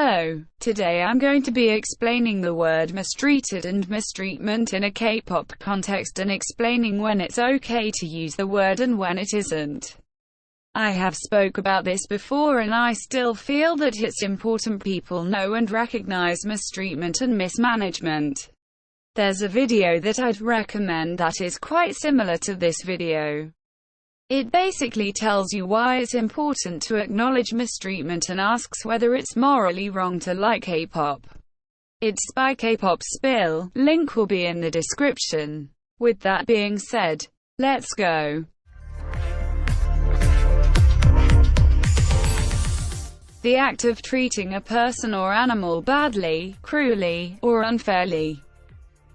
Hello, today I'm going to be explaining the word mistreated and mistreatment in a K-pop context and explaining when it's okay to use the word and when it isn't. I have spoke about this before and I still feel that it's important people know and recognize mistreatment and mismanagement. There's a video that I'd recommend that is quite similar to this video. It basically tells you why it's important to acknowledge mistreatment and asks whether it's morally wrong to like K-pop. It's by K-pop Spill, link will be in the description. With that being said, let's go. The act of treating a person or animal badly, cruelly, or unfairly.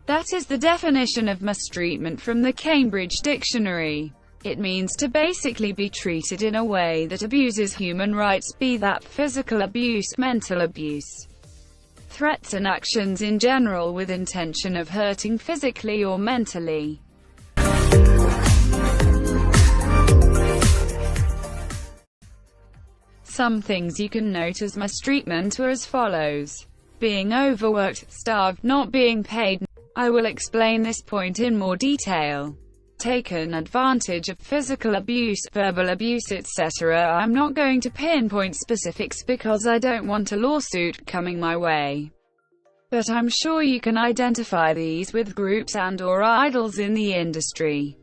That is the definition of mistreatment from the Cambridge Dictionary. It means to basically be treated in a way that abuses human rights, be that physical abuse, mental abuse, threats and actions in general with intention of hurting physically or mentally. Some things you can note as mistreatment are as follows. Being overworked, starved, not being paid. I will explain this point in more detail. Taken advantage of, physical abuse, verbal abuse, etc. I'm not going to pinpoint specifics because I don't want a lawsuit coming my way. But I'm sure you can identify these with groups and/or idols in the industry.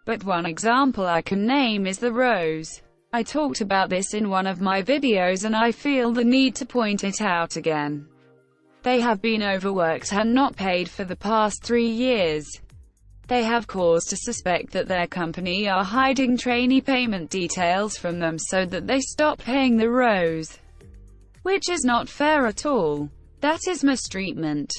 But one example I can name is the Rose. I talked about this in one of my videos and I feel the need to point it out again. They have been overworked and not paid for the past 3 years. They have cause to suspect that their company are hiding trainee payment details from them so that they stop paying the Rose. Which is not fair at all. That is mistreatment.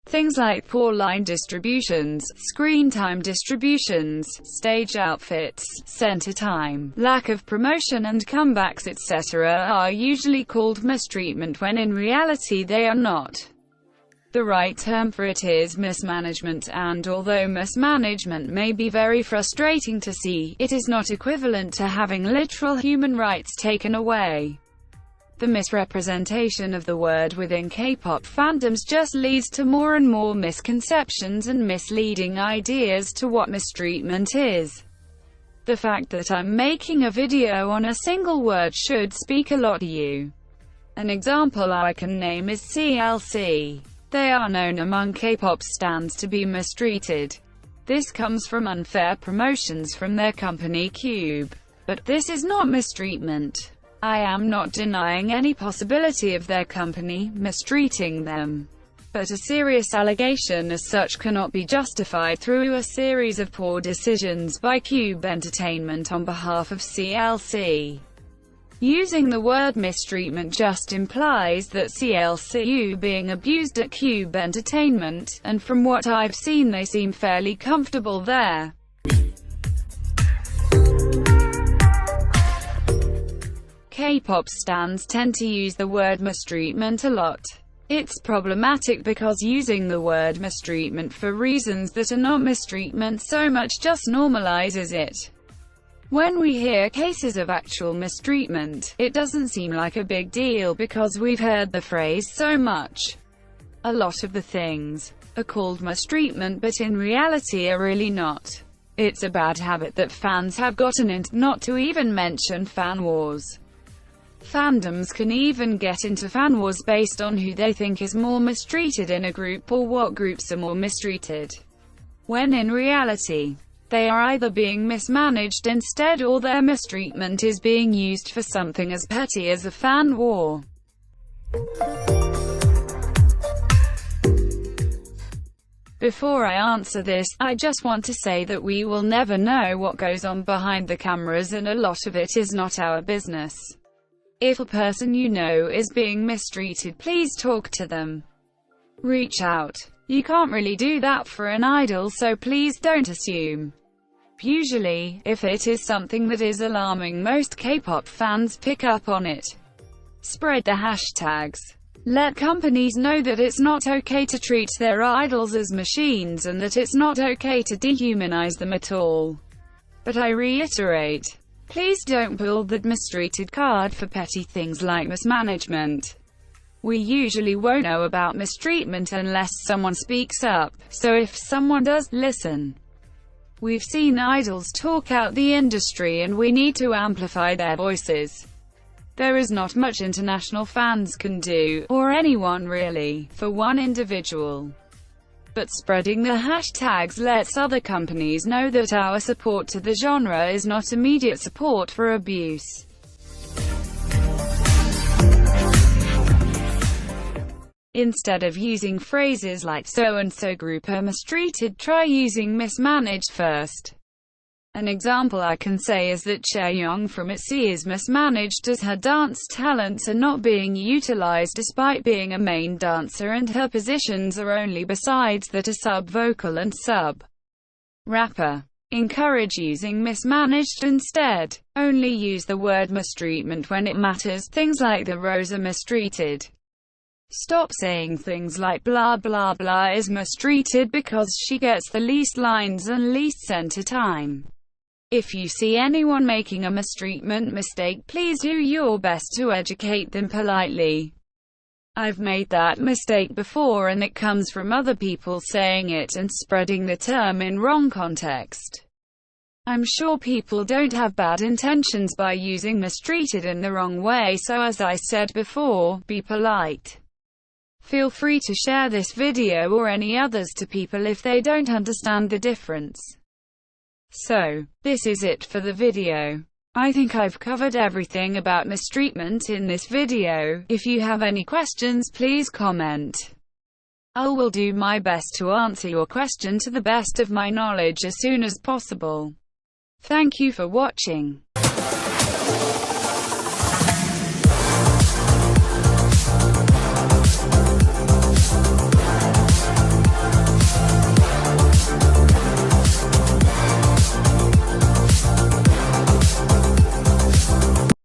Things like poor line distributions, screen time distributions, stage outfits, center time, lack of promotion and comebacks etc. are usually called mistreatment when in reality they are not. The right term for it is mismanagement, and although mismanagement may be very frustrating to see, it is not equivalent to having literal human rights taken away. The misrepresentation of the word within K-pop fandoms just leads to more and more misconceptions and misleading ideas to what mistreatment is. The fact that I'm making a video on a single word should speak a lot to you. An example I can name is CLC. They are known among K-pop stans to be mistreated. This comes from unfair promotions from their company Cube. But this is not mistreatment. I am not denying any possibility of their company mistreating them. But a serious allegation as such cannot be justified through a series of poor decisions by Cube Entertainment on behalf of CLC. Using the word mistreatment just implies that CLC are being abused at Cube Entertainment, and from what I've seen they seem fairly comfortable there. K-pop stans tend to use the word mistreatment a lot. It's problematic because using the word mistreatment for reasons that are not mistreatment so much just normalizes it. When we hear cases of actual mistreatment, it doesn't seem like a big deal because we've heard the phrase so much. A lot of the things are called mistreatment but in reality are really not. It's a bad habit that fans have gotten into, not to even mention fan wars. Fandoms can even get into fan wars based on who they think is more mistreated in a group or what groups are more mistreated. When in reality, they are either being mismanaged instead or their mistreatment is being used for something as petty as a fan war. Before I answer this, I just want to say that we will never know what goes on behind the cameras and a lot of it is not our business. If a person you know is being mistreated, please talk to them. Reach out. You can't really do that for an idol, so please don't assume. Usually, if it is something that is alarming, most K-pop fans pick up on it. Spread the hashtags. Let companies know that it's not okay to treat their idols as machines and that it's not okay to dehumanize them at all. But I reiterate, Please don't pull the mistreated card for petty things like mismanagement. We usually won't know about mistreatment unless someone speaks up, so if someone does, listen. We've seen idols talk out the industry and we need to amplify their voices. There is not much international fans can do, or anyone really, for one individual. But spreading the hashtags lets other companies know that our support to the genre is not immediate support for abuse. Instead of using phrases like so-and-so group are mistreated, try using mismanaged first. An example I can say is that Chaeyoung from ITZY is mismanaged as her dance talents are not being utilized despite being a main dancer and her positions are only besides that a sub-vocal and sub-rapper. Encourage using mismanaged instead. Only use the word mistreatment when it matters, things like the Rose are mistreated. Stop saying things like blah blah blah is mistreated because she gets the least lines and least center time. If you see anyone making a mistreatment mistake, please do your best to educate them politely. I've made that mistake before and it comes from other people saying it and spreading the term in wrong context. I'm sure people don't have bad intentions by using mistreated in the wrong way, so as I said before, be polite. Feel free to share this video or any others to people if they don't understand the difference. So, this is it for the video. I think I've covered everything about mistreatment in this video. If you have any questions, please comment. I will do my best to answer your question to the best of my knowledge as soon as possible. Thank you for watching.